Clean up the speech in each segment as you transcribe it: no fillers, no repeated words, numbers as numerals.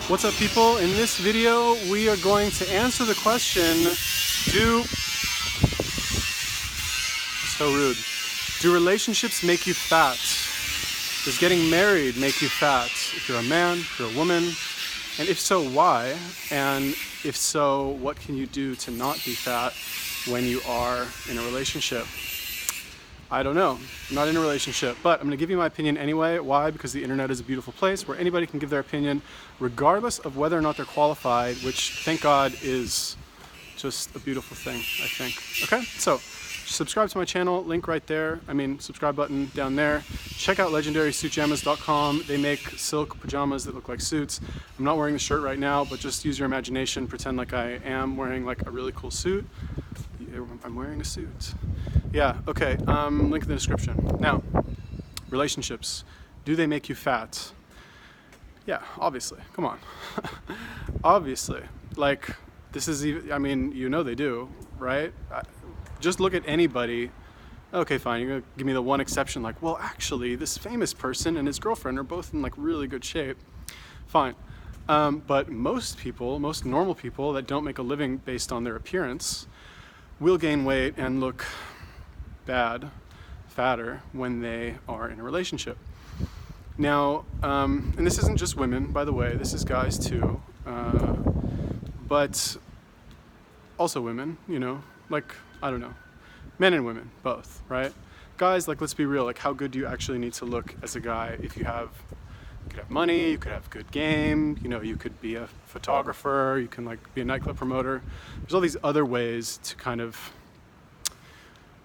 What's up, people? In this video we are going to answer the question, do relationships make you fat? Does getting married make you fat? If you're a man, if you're a woman, and if so, why? And if so, what can you do to not be fat when you are in a relationship? I don't know. I'm not in a relationship, but I'm going to give you my opinion anyway. Why? Because the internet is a beautiful place where anybody can give their opinion regardless of whether or not they're qualified, which, thank God, is just a beautiful thing, I think. Okay, so subscribe to my channel, link right there. Subscribe button down there. Check out legendarysuitjamas.com. They make silk pajamas that look like suits. I'm not wearing the shirt right now, but just use your imagination. Pretend like I am wearing like a really cool suit. I'm wearing a suit. Yeah, okay, link in the description. Now, relationships, do they make you fat? Yeah, obviously, come on. Obviously, like, this is even, you know they do, right? Just look at anybody. Okay, fine, you're gonna give me the one exception, like, well, actually, this famous person and his girlfriend are both in like really good shape. Fine. But most people, most normal people that don't make a living based on their appearance will gain weight and look bad, fatter, when they are in a relationship. Now, and this isn't just women, by the way, this is guys too, but also women, you know, like, I don't know, men and women, both, right? Guys, like, let's be real, like, how good do you actually need to look as a guy? If you could have money, you could have good game, you know, you could be a photographer, you can like be a nightclub promoter. There's all these other ways to kind of,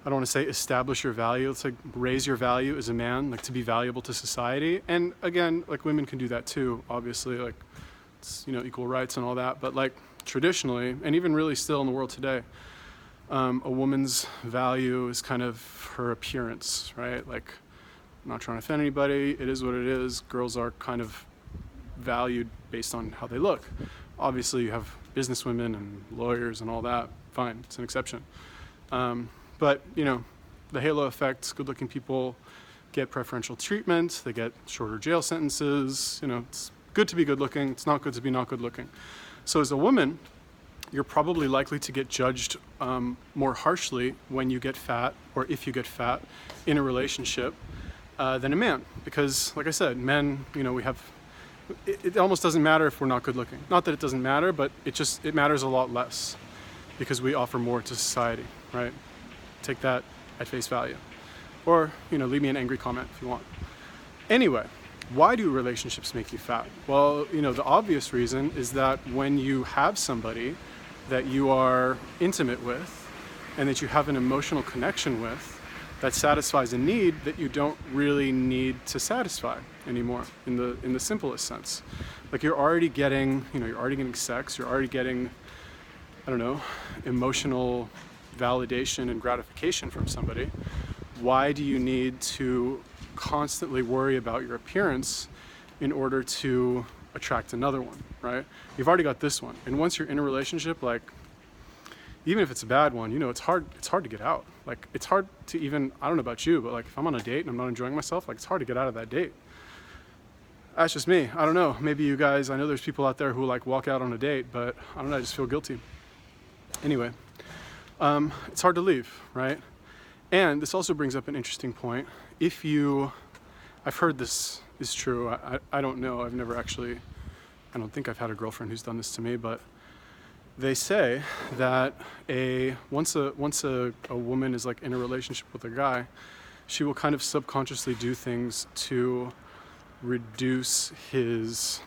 I don't want to say establish your value, it's like raise your value as a man, like to be valuable to society. And again, like women can do that too, obviously, like it's, you know, equal rights and all that, but like traditionally, and even really still in the world today, a woman's value is kind of her appearance, right? Like, I'm not trying to offend anybody, it is what it is. Girls are kind of valued based on how they look. Obviously you have businesswomen and lawyers and all that, fine, it's an exception. But you know, the halo effect, good looking people get preferential treatment, they get shorter jail sentences, you know, it's good to be good looking, it's not good to be not good looking. So as a woman, you're probably likely to get judged more harshly when you get fat, or if you get fat in a relationship, than a man. Because like I said, men, you know, it almost doesn't matter if we're not good looking. Not that it doesn't matter, but it matters a lot less because we offer more to society, right? Take that at face value. Or, you know, leave me an angry comment if you want. Anyway, why do relationships make you fat? Well, you know, the obvious reason is that when you have somebody that you are intimate with and that you have an emotional connection with, that satisfies a need that you don't really need to satisfy anymore in the simplest sense. Like you're already getting sex, you're already getting, I don't know, emotional validation and gratification from somebody. Why do you need to constantly worry about your appearance in order to attract another one, right? You've already got this one. And once you're in a relationship, like, even if it's a bad one, you know, it's hard to get out. Like, it's hard to even, I don't know about you, but like if I'm on a date and I'm not enjoying myself, like it's hard to get out of that date. That's just me. I don't know. Maybe you guys, I know there's people out there who like walk out on a date, but I don't know, I just feel guilty. Anyway, it's hard to leave, right? And this also brings up an interesting point. I've heard this is true. I don't know. I don't think I've had a girlfriend who's done this to me, but they say that once a woman is like in a relationship with a guy, she will kind of subconsciously do things to reduce his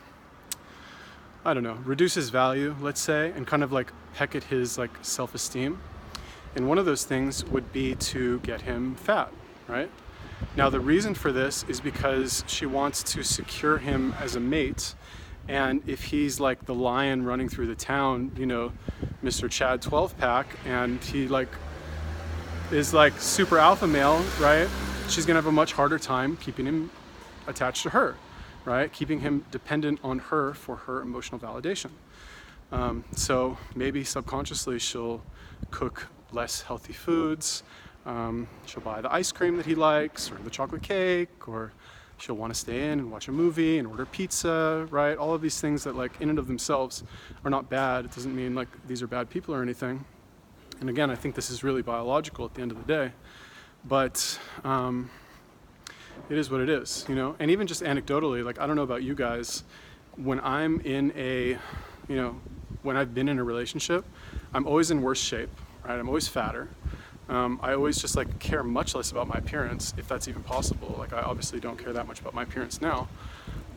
value, let's say, and kind of like peck at his like self-esteem. And one of those things would be to get him fat, right? Now the reason for this is because she wants to secure him as a mate. And if he's like the lion running through the town, you know, Mr. Chad 12-pack, and he like is like super alpha male, right? She's gonna have a much harder time keeping him attached to her, right? Keeping him dependent on her for her emotional validation. So maybe subconsciously she'll cook less healthy foods. She'll buy the ice cream that he likes, or the chocolate cake, or she'll want to stay in and watch a movie and order pizza, right? All of these things that like in and of themselves are not bad. It doesn't mean like these are bad people or anything. And again, I think this is really biological at the end of the day, but it is what it is, you know? And even just anecdotally, like, I don't know about you guys, when I'm in a, you know, when I've been in a relationship, I'm always in worse shape, right? I'm always fatter. I always just like care much less about my appearance, if that's even possible. Like, I obviously don't care that much about my appearance now.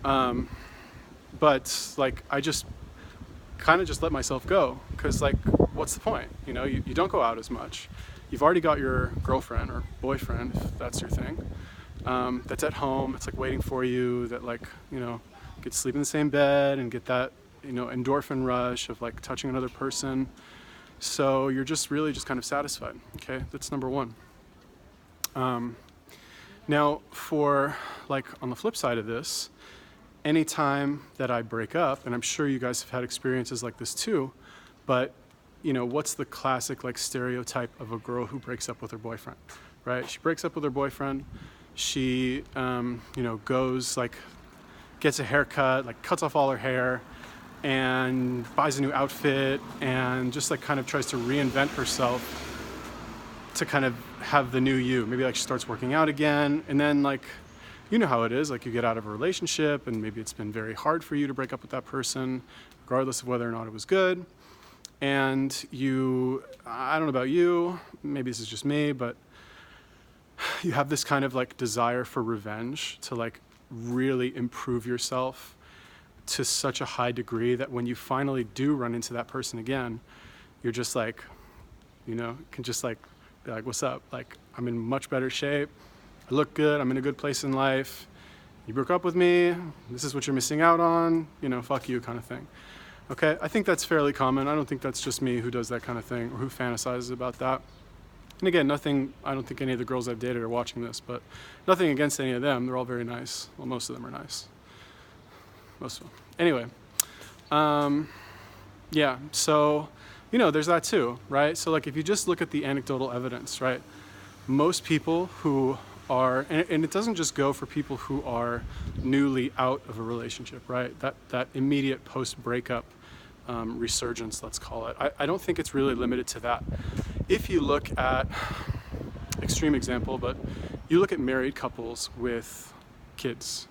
But like, I just kind of just let myself go, because like, what's the point? You know, you don't go out as much. You've already got your girlfriend or boyfriend, if that's your thing, that's at home. It's like waiting for you, that like, you know, get to sleep in the same bed and get that, you know, endorphin rush of like touching another person. So you're just really just kind of satisfied. Okay, that's number one. Now for like on the flip side of this, anytime that I break up, and I'm sure you guys have had experiences like this too, but you know, what's the classic like stereotype of a girl who breaks up with her boyfriend, right? She breaks up with her boyfriend. She, you know, goes like, gets a haircut, like cuts off all her hair and buys a new outfit and just like kind of tries to reinvent herself to kind of have the new you. Maybe like she starts working out again, and then like, you know how it is, like you get out of a relationship and maybe it's been very hard for you to break up with that person, regardless of whether or not it was good. And you, I don't know about you, maybe this is just me, but you have this kind of like desire for revenge, to like really improve yourself to such a high degree that when you finally do run into that person again, you're just like, you know, can just like be like, what's up? Like, I'm in much better shape. I look good. I'm in a good place in life. You broke up with me. This is what you're missing out on. You know, fuck you kind of thing. Okay, I think that's fairly common. I don't think that's just me who does that kind of thing or who fantasizes about that. And again, nothing, I don't think any of the girls I've dated are watching this, but nothing against any of them. They're all very nice. Well, most of them are nice. Most of them. Anyway, yeah, so, you know, there's that too, right? So like if you just look at the anecdotal evidence, right? Most people who are, and it doesn't just go for people who are newly out of a relationship, right? That immediate post-breakup resurgence, let's call it. I don't think it's really limited to that. If you look at, extreme example, but you look at married couples with kids.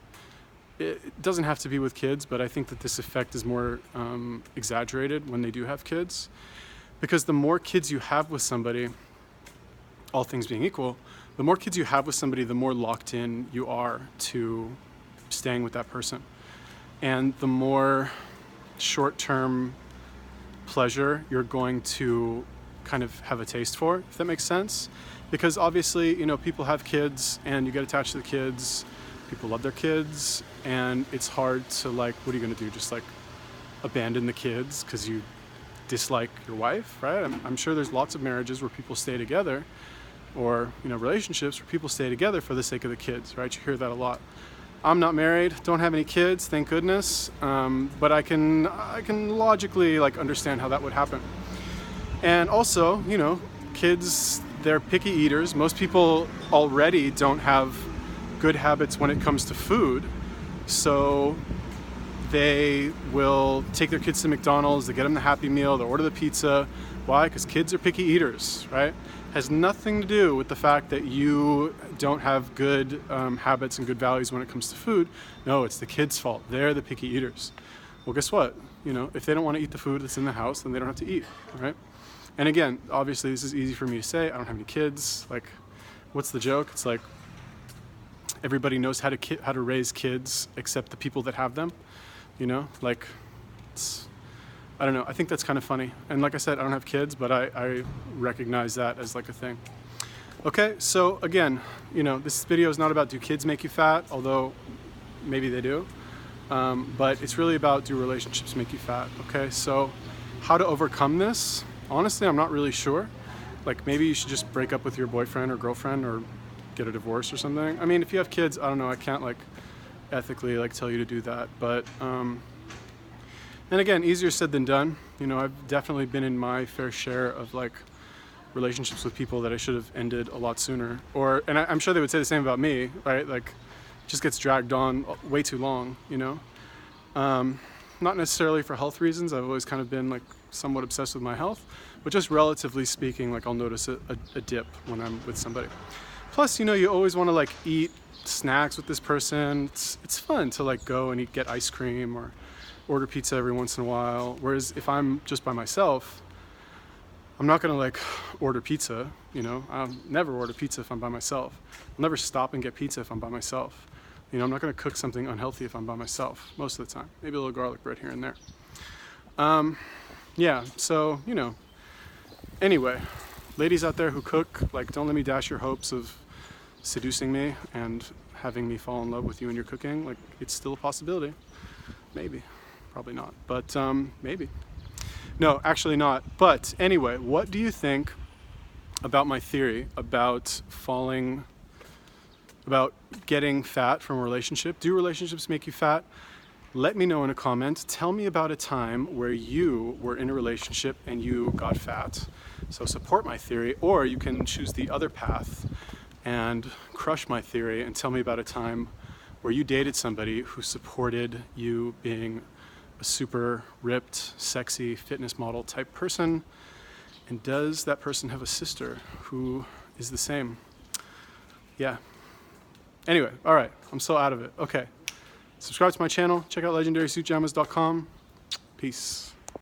It doesn't have to be with kids, but I think that this effect is more exaggerated when they do have kids. Because the more kids you have with somebody, all things being equal, the more kids you have with somebody, the more locked in you are to staying with that person. And the more short-term pleasure you're going to kind of have a taste for, if that makes sense. Because obviously, you know, people have kids and you get attached to the kids, people love their kids, and it's hard to like, what are you gonna do? Just like abandon the kids because you dislike your wife, right? I'm sure there's lots of marriages where people stay together, or, you know, relationships where people stay together for the sake of the kids, right? You hear that a lot. I'm not married, don't have any kids, thank goodness, but I can logically like understand how that would happen. And also, you know, kids, they're picky eaters. Most people already don't have good habits when it comes to food, so they will take their kids to McDonald's, they get them the Happy Meal, they order the pizza. Why? Because kids are picky eaters, right? Has nothing to do with the fact that you don't have good habits and good values when it comes to food. No, it's the kids' fault. They're the picky eaters. Well, guess what? You know, if they don't want to eat the food that's in the house, then they don't have to eat, right? And again, obviously this is easy for me to say. I don't have any kids. Like, what's the joke? It's like everybody knows how to raise kids except the people that have them. You know, like, I don't know. I think that's kind of funny. And like I said, I don't have kids, but I recognize that as like a thing. Okay, so again, you know, this video is not about do kids make you fat, although maybe they do. But it's really about do relationships make you fat, okay? So how to overcome this? Honestly, I'm not really sure. Like maybe you should just break up with your boyfriend or girlfriend or get a divorce or something. I mean, if you have kids, I don't know, I can't like ethically like tell you to do that, but and again, easier said than done. You know, I've definitely been in my fair share of like relationships with people that I should have ended a lot sooner. And I'm sure they would say the same about me, right? Like just gets dragged on way too long, you know? Not necessarily for health reasons. I've always kind of been like somewhat obsessed with my health, but just relatively speaking, like I'll notice a dip when I'm with somebody. Plus, you know, you always want to like eat snacks with this person. It's fun to like go and get ice cream or order pizza every once in a while. Whereas if I'm just by myself, I'm not gonna like order pizza, you know? I'll never order pizza if I'm by myself. I'll never stop and get pizza if I'm by myself. You know, I'm not gonna cook something unhealthy if I'm by myself, most of the time. Maybe a little garlic bread here and there. Yeah, so, you know, anyway, ladies out there who cook, like, don't let me dash your hopes of seducing me and having me fall in love with you and your cooking. Like, it's still a possibility. Maybe. Probably not, but maybe. No, actually not. But anyway, what do you think about my theory about getting fat from a relationship? Do relationships make you fat? Let me know in a comment. Tell me about a time where you were in a relationship and you got fat. So support my theory, or you can choose the other path and crush my theory and tell me about a time where you dated somebody who supported you being a super ripped, sexy fitness model type person. And does that person have a sister who is the same? Yeah. Anyway, all right, I'm so out of it. Okay. Subscribe to my channel. Check out legendarysuitjammers.com. Peace.